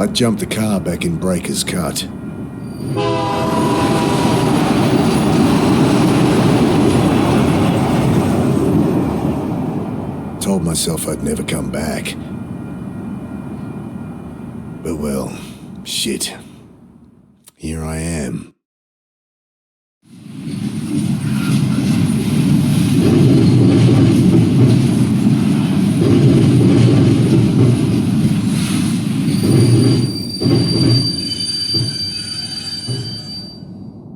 I jumped the car back in Breaker's Cut. Told myself I'd never come back. But well, shit. Here I am.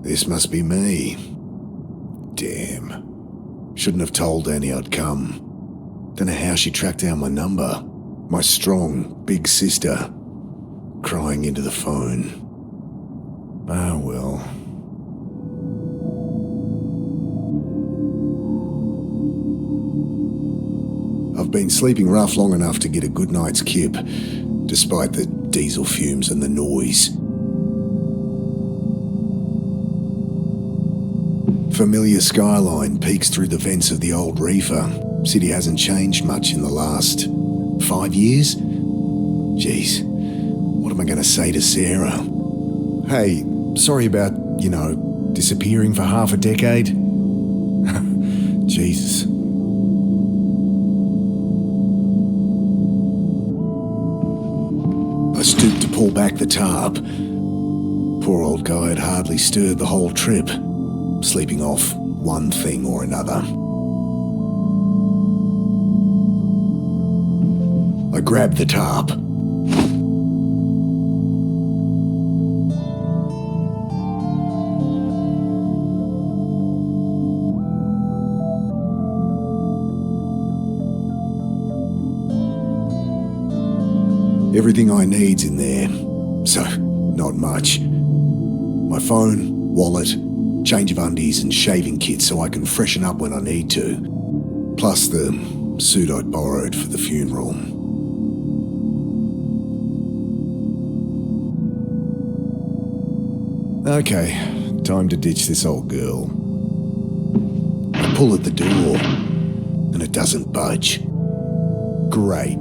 This must be me. Damn. Shouldn't have told Annie I'd come. Don't know how she tracked down my number. My strong, big sister. Crying into the phone. Ah, well. I've been sleeping rough long enough to get a good night's kip, despite the diesel fumes and the noise. Familiar skyline peeks through the vents of the old reefer. City hasn't changed much in the last 5 years? Jeez, what am I going to say to Sarah? Hey, sorry about, disappearing for half a decade. Jesus. I stooped to pull back the tarp. Poor old guy had hardly stirred the whole trip, sleeping off one thing or another. I grabbed the tarp. Everything I need's in there, so not much. My phone, wallet, change of undies and shaving kit so I can freshen up when I need to. Plus the suit I'd borrowed for the funeral. Okay, time to ditch this old girl. I pull at the door, and it doesn't budge. Great.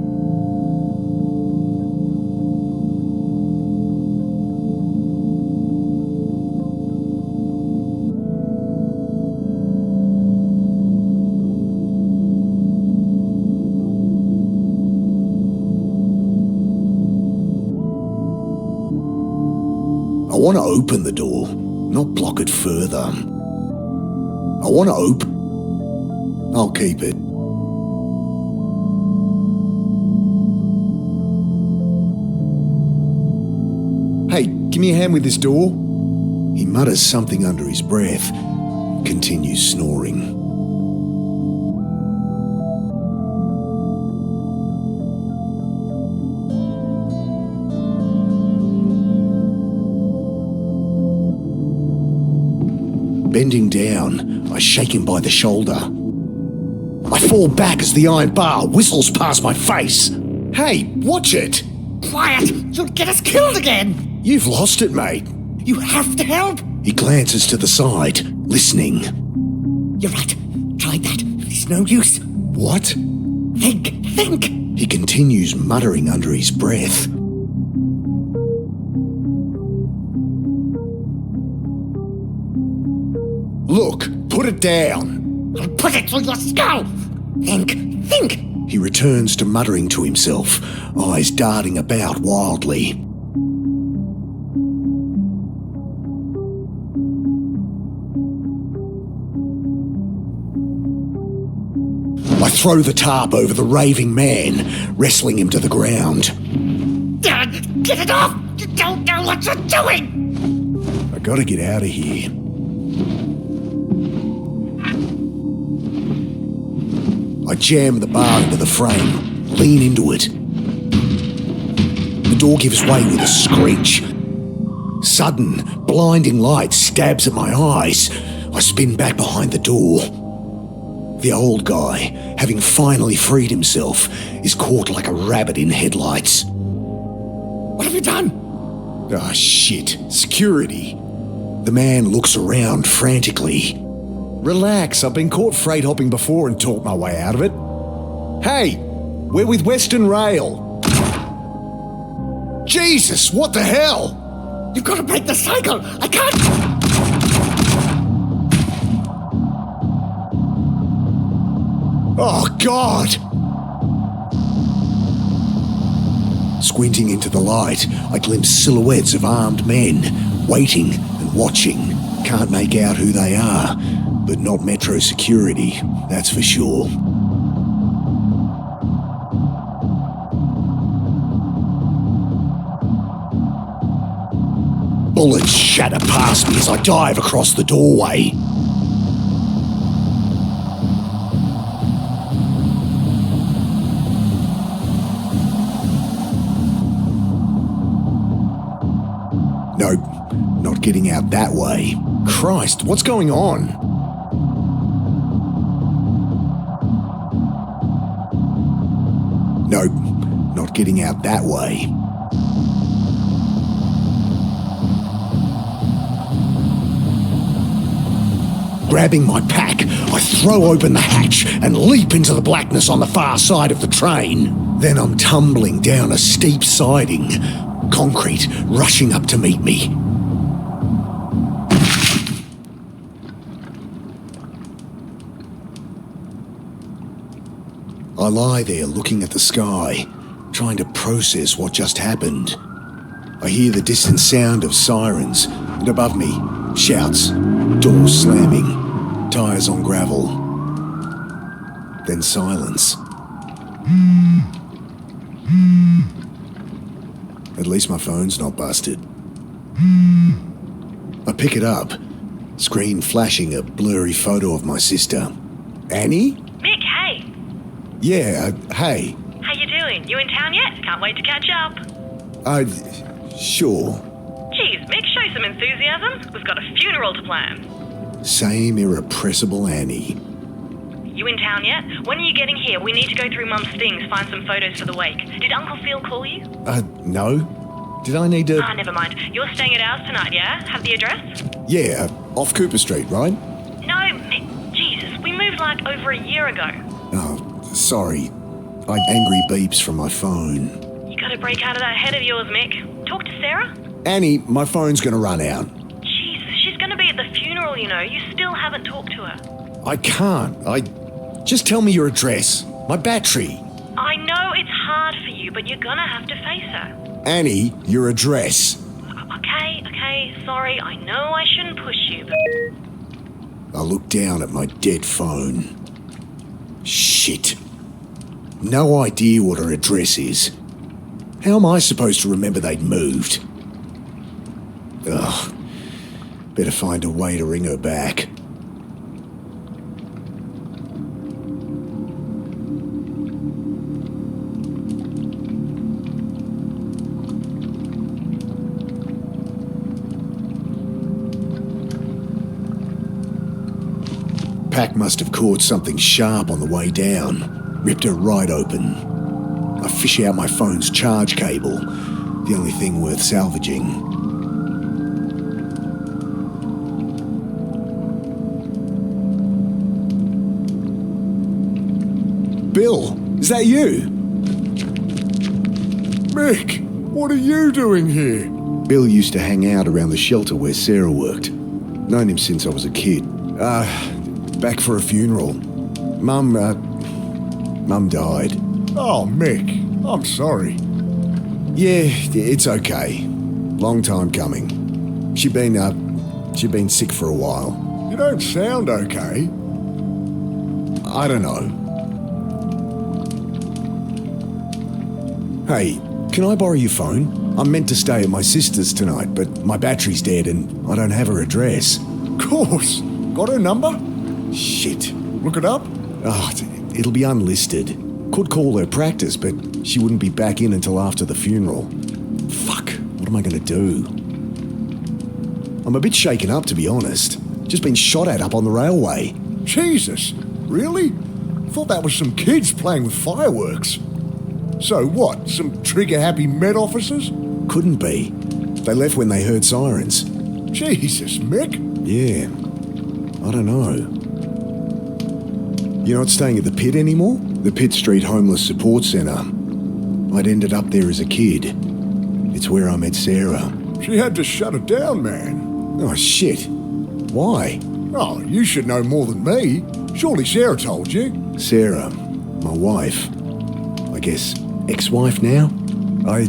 I want to open the door, not block it further. I want to open. I'll keep it. Hey, give me a hand with this door. He mutters something under his breath, continues snoring. Bending down, I shake him by the shoulder. I fall back as the iron bar whistles past my face. Hey, watch it! Quiet! You'll get us killed again! You've lost it, mate. You have to help! He glances to the side, listening. You're right. Tried that. It's no use. What? Think! He continues muttering under his breath. Look, put it down. I'll put it through your skull! Think! He returns to muttering to himself, eyes darting about wildly. I throw the tarp over the raving man, wrestling him to the ground. Dad, get it off! You don't know what you're doing! I gotta get out of here. I jam the bar into the frame, lean into it. The door gives way with a screech. Sudden, blinding light stabs at my eyes. I spin back behind the door. The old guy, having finally freed himself, is caught like a rabbit in headlights. What have you done? Ah, shit. Security. The man looks around frantically. Relax, I've been caught freight hopping before and talked my way out of it. Hey, we're with Western Rail. Jesus, what the hell? You've got to break the cycle! I can't! Oh, God! Squinting into the light, I glimpse silhouettes of armed men, waiting and watching. Can't make out who they are, but not Metro security, that's for sure. Bullets shatter past me as I dive across the doorway. Nope, not getting out that way. Christ, what's going on? Nope, not getting out that way. Grabbing my pack, I throw open the hatch and leap into the blackness on the far side of the train. Then I'm tumbling down a steep siding, concrete rushing up to meet me. I lie there looking at the sky, trying to process what just happened. I hear the distant sound of sirens, and above me, shouts, doors slamming, tires on gravel. Then silence. At least my phone's not busted. I pick it up, screen flashing a blurry photo of my sister. Annie? Mick, hey. Yeah, hey. How you doing? You in town yet? Can't wait to catch up. Sure. Geez, Mick, show some enthusiasm. We've got a funeral to plan. Same irrepressible Annie. You in town yet? When are you getting here? We need to go through Mum's things, find some photos for the wake. Did Uncle Phil call you? No. Did I need to... Never mind. You're staying at ours tonight, yeah? Have the address? Yeah, off Cooper Street, right? No, Mick. Jesus, we moved like over a year ago. Oh, sorry. Angry beeps from my phone. You gotta break out of that head of yours, Mick. Talk to Sarah? Annie, my phone's gonna run out. Jesus, she's gonna be at the funeral, you know. You still haven't talked to her. I can't. Just tell me your address. My battery. I know it's hard for you, but you're gonna have to face her. Annie, your address. Okay, sorry. I know I shouldn't push you, but... I look down at my dead phone. Shit. No idea what her address is. How am I supposed to remember they'd moved? Ugh. Better find a way to ring her back. Pack must have caught something sharp on the way down. Ripped her right open. I fish out my phone's charge cable, the only thing worth salvaging. Bill, is that you? Mick, what are you doing here? Bill used to hang out around the shelter where Sarah worked. Known him since I was a kid. Back for a funeral. Mum died. Oh, Mick, I'm sorry. Yeah, it's okay. Long time coming. She'd been sick for a while. You don't sound okay. I don't know. Hey, can I borrow your phone? I'm meant to stay at my sister's tonight, but my battery's dead and I don't have her address. Of course. Got her number? Shit. Look it up? Oh, it'll be unlisted. Could call her practice, but she wouldn't be back in until after the funeral. Fuck, what am I gonna do? I'm a bit shaken up, to be honest. Just been shot at up on the railway. Jesus, really? Thought that was some kids playing with fireworks. So what, some trigger-happy Met officers? Couldn't be. They left when they heard sirens. Jesus, Mick. Yeah, I don't know. You're not staying at the Pit anymore? The Pitt Street Homeless Support Centre. I'd ended up there as a kid. It's where I met Sarah. She had to shut it down, man. Oh, shit. Why? Oh, you should know more than me. Surely Sarah told you. Sarah, my wife. I guess ex-wife now? I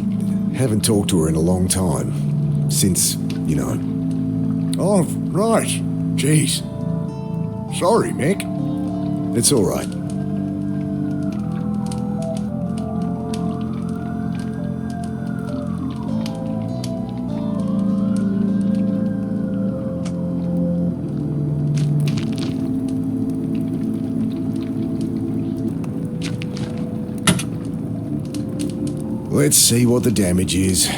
haven't talked to her in a long time. Since, you know. Oh, right. Jeez. Sorry, Mick. It's all right. Let's see what the damage is.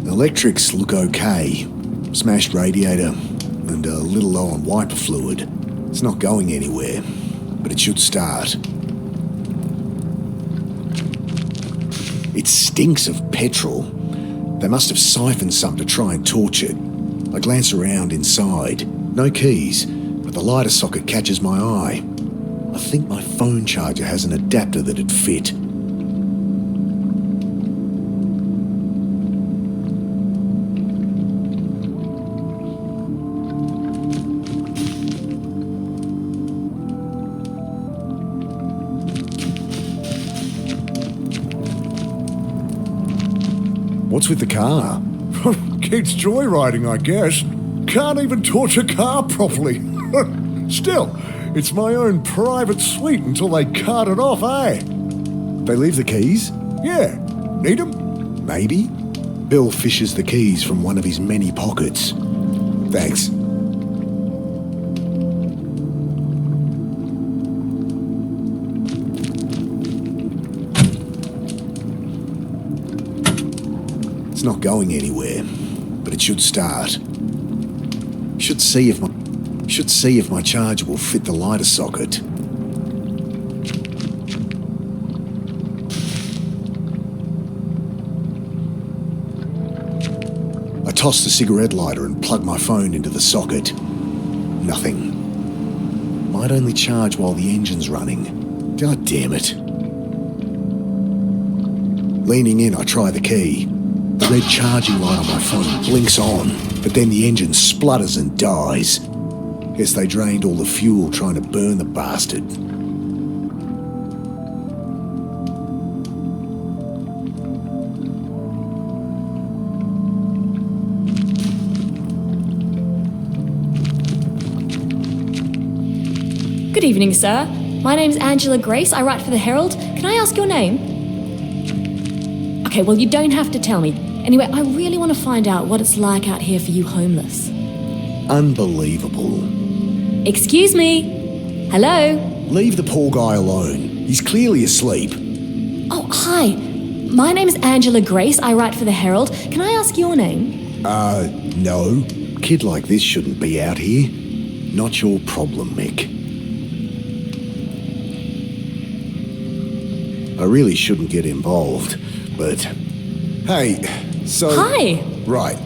Electrics look okay. Smashed radiator and a little low on wiper fluid. It's not going anywhere, but it should start. It stinks of petrol. They must have siphoned some to try and torch it. I glance around inside. No keys, but the lighter socket catches my eye. I think my phone charger has an adapter that'd fit. What's with the car? Kids joyriding, I guess. Can't even torch a car properly. Still, it's my own private suite until they cart it off, eh? They leave the keys? Yeah. Need 'em? Maybe. Bill fishes the keys from one of his many pockets. Thanks. It's not going anywhere, but it should start. Should see if my charger will fit the lighter socket. I toss the cigarette lighter and plug my phone into the socket. Nothing. Might only charge while the engine's running. God damn it. Leaning in, I try the key. The red charging light on my phone blinks on, but then the engine splutters and dies. Guess they drained all the fuel trying to burn the bastard. Good evening, sir. My name's Angela Grace. I write for the Herald. Can I ask your name? Okay, well, you don't have to tell me. Anyway, I really want to find out what it's like out here for you homeless. Unbelievable. Excuse me? Hello? Leave the poor guy alone. He's clearly asleep. Oh, hi. My name's Angela Grace. I write for the Herald. Can I ask your name? No. Kid like this shouldn't be out here. Not your problem, Mick. I really shouldn't get involved, but... Hey, so... Hi. Right.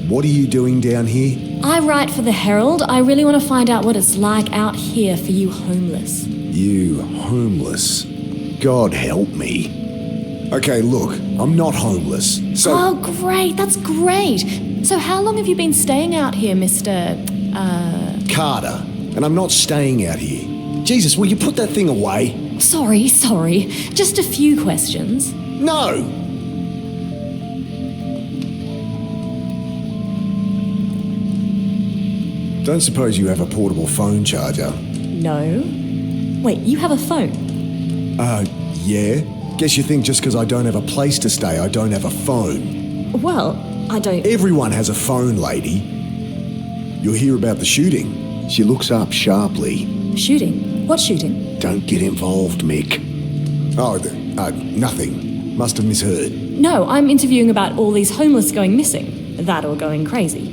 What are you doing down here? I write for the Herald. I really want to find out what it's like out here for you homeless. You homeless? God help me. Okay, look, I'm not homeless, so... Oh, great. That's great. So how long have you been staying out here, Mr... Carter. And I'm not staying out here. Jesus, will you put that thing away? Sorry. Just a few questions. No! Don't suppose you have a portable phone charger? No. Wait, you have a phone? Yeah. Guess you think just because I don't have a place to stay, I don't have a phone. Well, I don't... Everyone has a phone, lady. You'll hear about the shooting. She looks up sharply. Shooting? What shooting? Don't get involved, Mick. Oh, nothing. Must have misheard. No, I'm interviewing about all these homeless going missing. That or going crazy.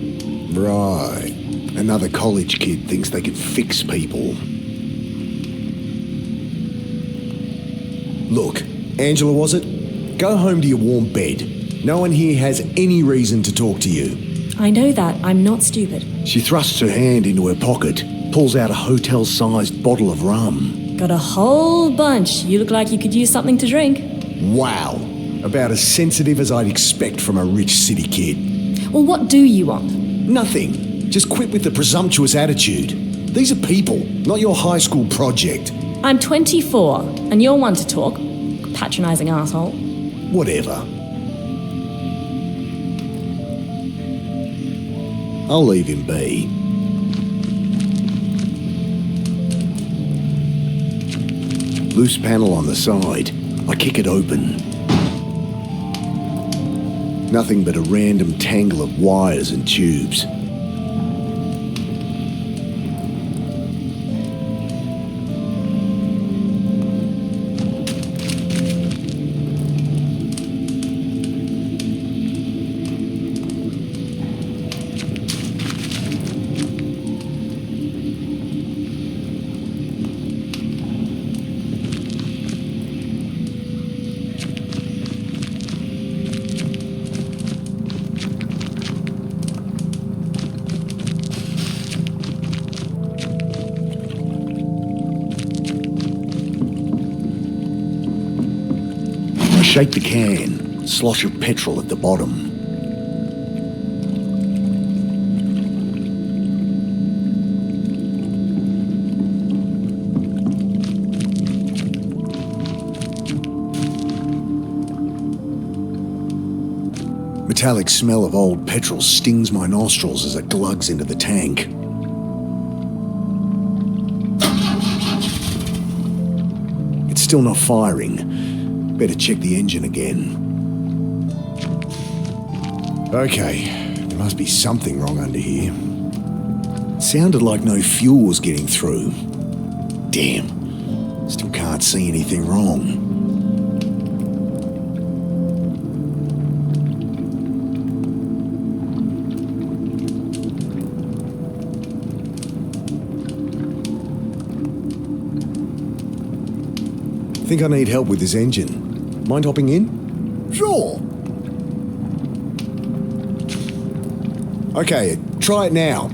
Right. Another college kid thinks they can fix people. Look, Angela, was it? Go home to your warm bed. No one here has any reason to talk to you. I know that. I'm not stupid. She thrusts her hand into her pocket, pulls out a hotel-sized bottle of rum. Got a whole bunch. You look like you could use something to drink. Wow. About as sensitive as I'd expect from a rich city kid. Well, what do you want? Nothing. Just quit with the presumptuous attitude. These are people, not your high school project. I'm 24, and you're one to talk. Patronising asshole. Whatever. I'll leave him be. Loose panel on the side. I kick it open. Nothing but a random tangle of wires and tubes. Shake the can, slosh of petrol at the bottom. Metallic smell of old petrol stings my nostrils as it glugs into the tank. It's still not firing. Better check the engine again. Okay, there must be something wrong under here. Sounded like no fuel was getting through. Damn, still can't see anything wrong. Think I need help with this engine. Mind hopping in? Sure. Okay, try it now.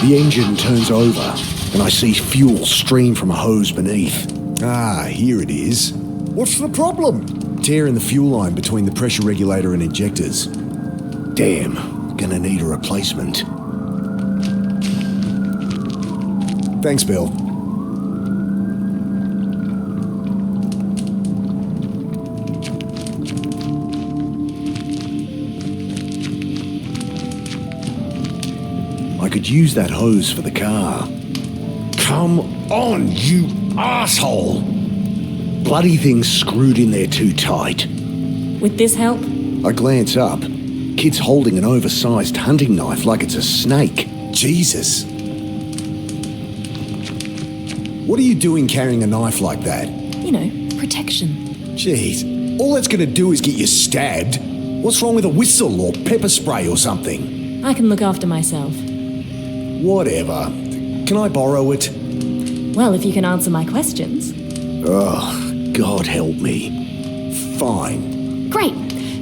The engine turns over, and I see fuel stream from a hose beneath. Ah, here it is. What's the problem? Tear in the fuel line between the pressure regulator and injectors. Damn, gonna need a replacement. Thanks, Bill. I could use that hose for the car. Come on, you asshole! Bloody thing's screwed in there too tight. With this help? I glance up. Kid's holding an oversized hunting knife like it's a snake. Jesus. What are you doing carrying a knife like that? You know, protection. Jeez, all that's gonna do is get you stabbed. What's wrong with a whistle or pepper spray or something? I can look after myself. Whatever. Can I borrow it? Well, if you can answer my questions. Ugh, God help me. Fine. Great.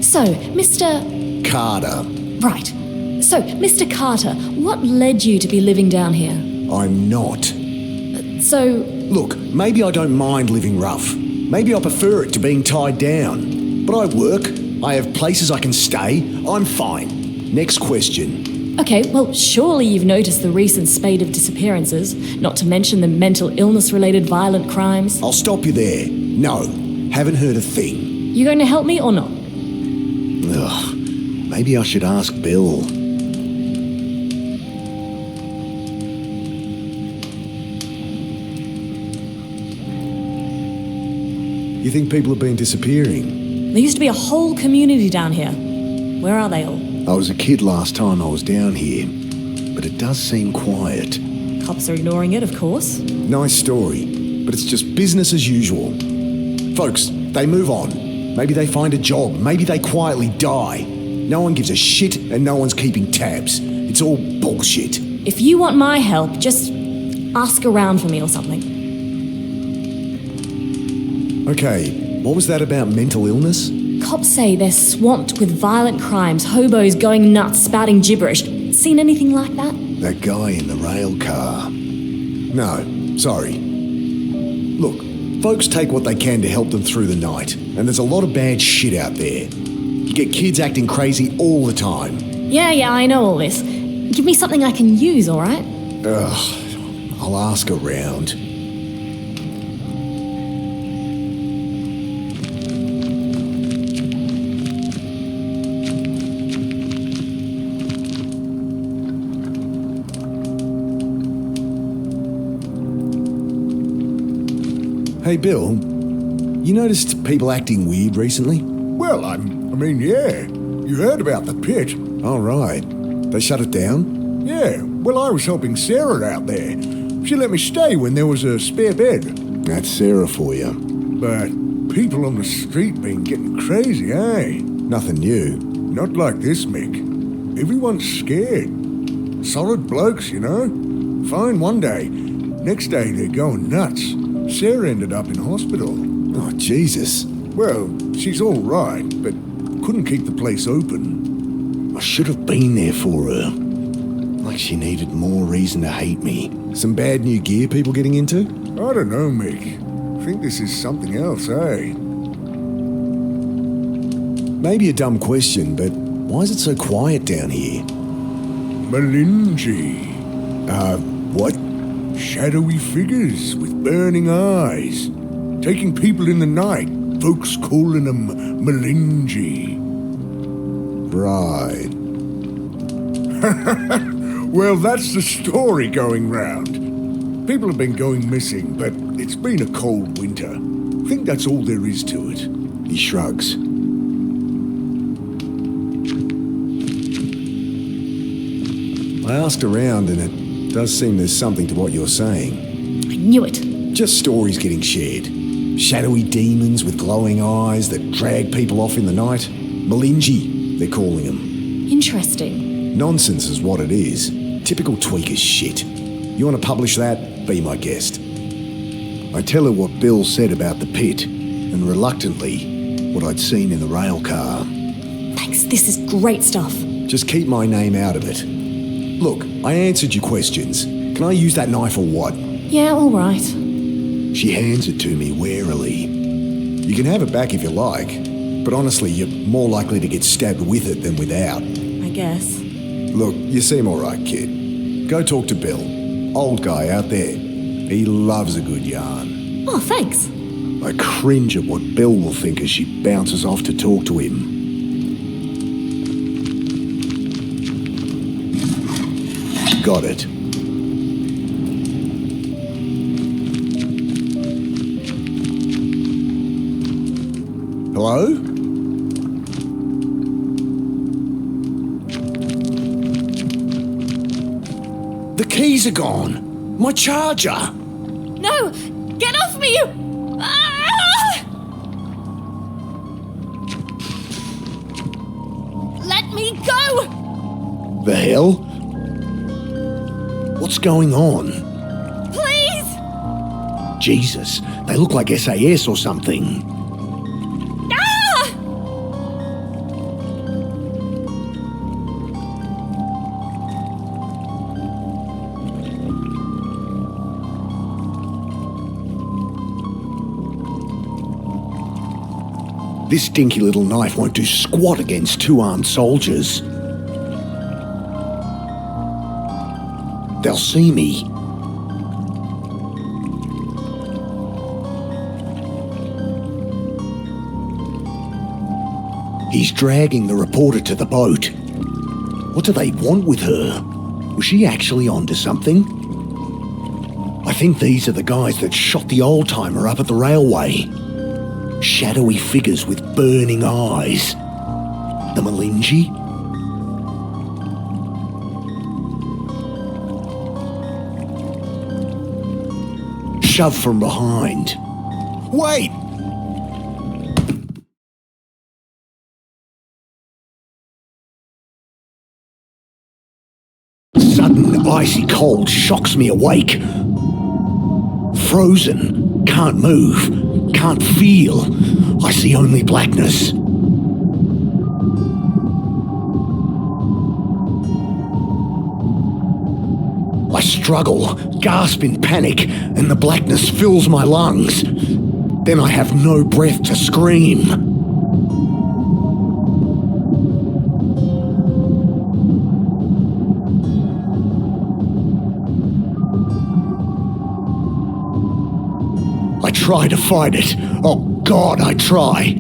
So, Mr. Carter. Right. So, Mr. Carter, what led you to be living down here? I'm not. So, Look, maybe I don't mind living rough. Maybe I prefer it to being tied down. But I work. I have places I can stay. I'm fine. Next question. okay, well, surely you've noticed the recent spate of disappearances, not to mention the mental illness-related violent crimes. I'll stop you there. No, haven't heard a thing. You going to help me or not? Ugh, maybe I should ask Bill. You think people have been disappearing? There used to be a whole community down here. Where are they all? I was a kid last time I was down here, but it does seem quiet. Cops are ignoring it, of course. Nice story, but it's just business as usual. Folks, they move on. Maybe they find a job, maybe they quietly die. No one gives a shit and no one's keeping tabs. It's all bullshit. If you want my help, just ask around for me or something. Okay, what was that about mental illness? Cops say they're swamped with violent crimes, hobos going nuts, spouting gibberish. Seen anything like that? That guy in the rail car. No, sorry. Look, Folks take what they can to help them through the night, and there's a lot of bad shit out there. You get kids acting crazy all the time. Yeah, I know all this. Give me something I can use, alright? Ugh, I'll ask around. Hey, Bill, you noticed people acting weird recently? Well, I mean, yeah. You heard about the pit. Oh, right. They shut it down? Yeah, well, I was helping Sarah out there. She let me stay when there was a spare bed. That's Sarah for you. But people on the street been getting crazy, eh? Nothing new. Not like this, Mick. Everyone's scared. Solid blokes, you know? Fine one day. Next day, they're going nuts. Sarah ended up in hospital. Oh, Jesus. Well, she's all right, but couldn't keep the place open. I should have been there for her. Like she needed more reason to hate me. Some bad new gear people getting into? I don't know, Mick. I think this is something else, eh? Maybe a dumb question, but why is it so quiet down here? Malinji. What? Shadowy figures with burning eyes. Taking people in the night. Folks calling them Malinji. Right. Well, that's the story going round. People have been going missing, but it's been a cold winter. I think that's all there is to it. He shrugs. I asked around and it does seem there's something to what you're saying. I knew it. Just stories getting shared. Shadowy demons with glowing eyes that drag people off in the night. Malinji, they're calling them. Interesting. Nonsense is what it is. Typical tweaker shit. You want to publish that? Be my guest. I tell her what Bill said about the pit, and reluctantly, what I'd seen in the rail car. Thanks, this is great stuff. Just keep my name out of it. Look, I answered your questions. Can I use that knife or what? Yeah, alright. She hands it to me warily. You can have it back if you like, but honestly, you're more likely to get stabbed with it than without. I guess. Look, you seem alright, kid. Go talk to Bill. Old guy out there. He loves a good yarn. Oh, thanks. I cringe at what Bill will think as she bounces off to talk to him. Got it. Hello? The keys are gone. My charger. No! Get off me! Ah! Let me go! The hell? What's going on? Please! Jesus, they look like SAS or something. Ah! This dinky little knife won't do squat against two armed soldiers. They'll see me. He's dragging the reporter to the boat. What do they want with her? Was she actually onto something? I think these are the guys that shot the old-timer up at the railway. Shadowy figures with burning eyes. The Malinji? Shove from behind. Wait! Sudden icy cold shocks me awake. Frozen. Can't move. Can't feel. I see only blackness. I struggle, gasp in panic, and the blackness fills my lungs. then I have no breath to scream. I try to fight it. Oh God, I try.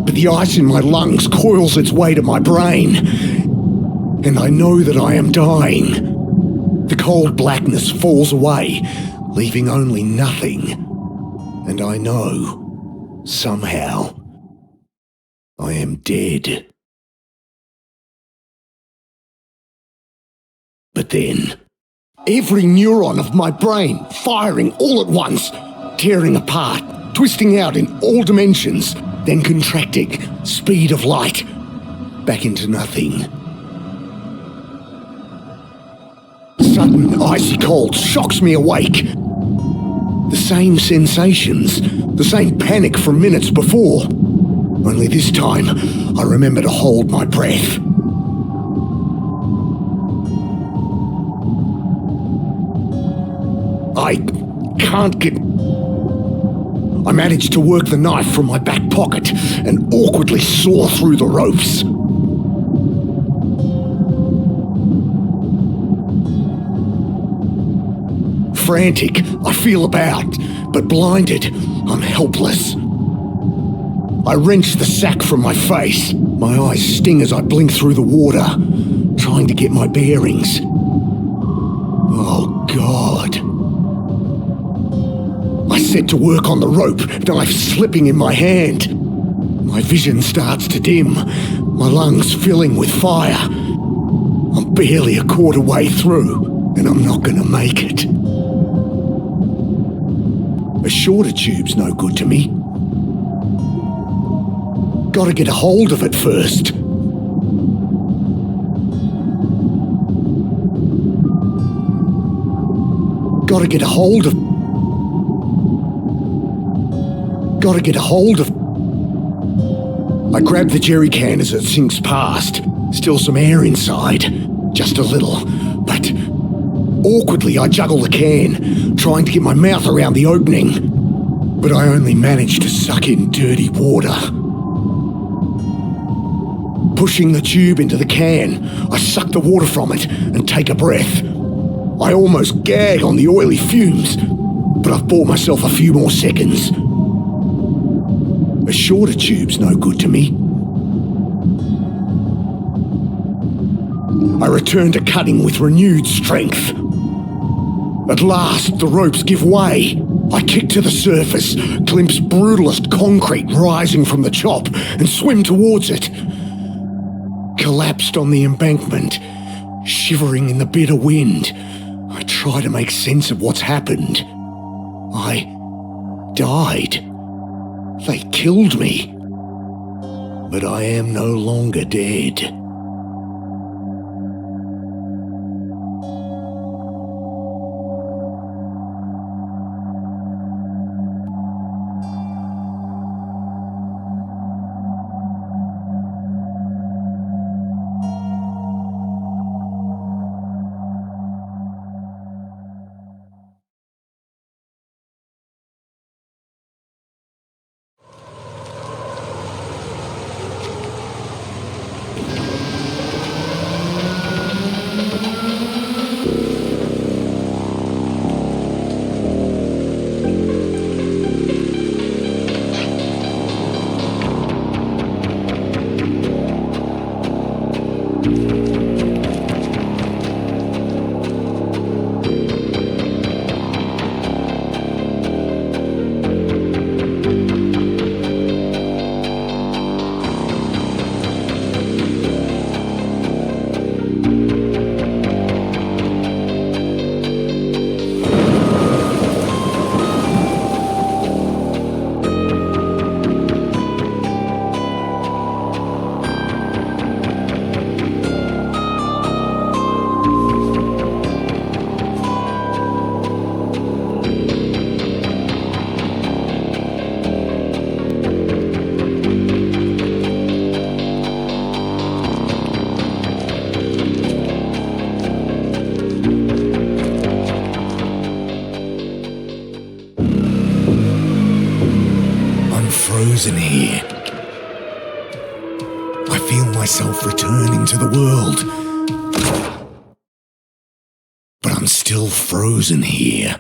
But the ice in my lungs coils its way to my brain. And I know that I am dying. The cold blackness falls away, leaving only nothing. And I know, somehow, I am dead. But then, every neuron of my brain firing all at once, tearing apart, twisting out in all dimensions, then contracting, speed of light, back into nothing. Sudden icy cold shocks me awake. The same sensations, the same panic from minutes before. Only this time, I remember to hold my breath. I can't get... I managed to work the knife from my back pocket and awkwardly saw through the ropes. Frantic, I feel about, but blinded, I'm helpless. I wrench the sack from my face. My eyes sting as I blink through the water, trying to get my bearings. Oh, God. I set to work on the rope, knife slipping in my hand. My vision starts to dim, my lungs filling with fire. I'm barely a quarter way through, and I'm not gonna make it. A shorter tube's no good to me. Gotta get a hold of it first. Gotta get a hold of... I grab the jerry can as it sinks past. Still some air inside. Just a little. But awkwardly I juggle the can, trying to get my mouth around the opening. But I only manage to suck in dirty water. Pushing the tube into the can, I suck the water from it and take a breath. I almost gag on the oily fumes, but I've bought myself a few more seconds. A shorter tube's no good to me. I return to cutting with renewed strength. At last, the ropes give way. I kick to the surface, glimpse brutalist concrete rising from the chop, and swim towards it. Collapsed on the embankment, shivering in the bitter wind, I try to make sense of what's happened. I died. They killed me. But I am no longer dead. frozen here. I feel myself returning to the world. But I'm still frozen here.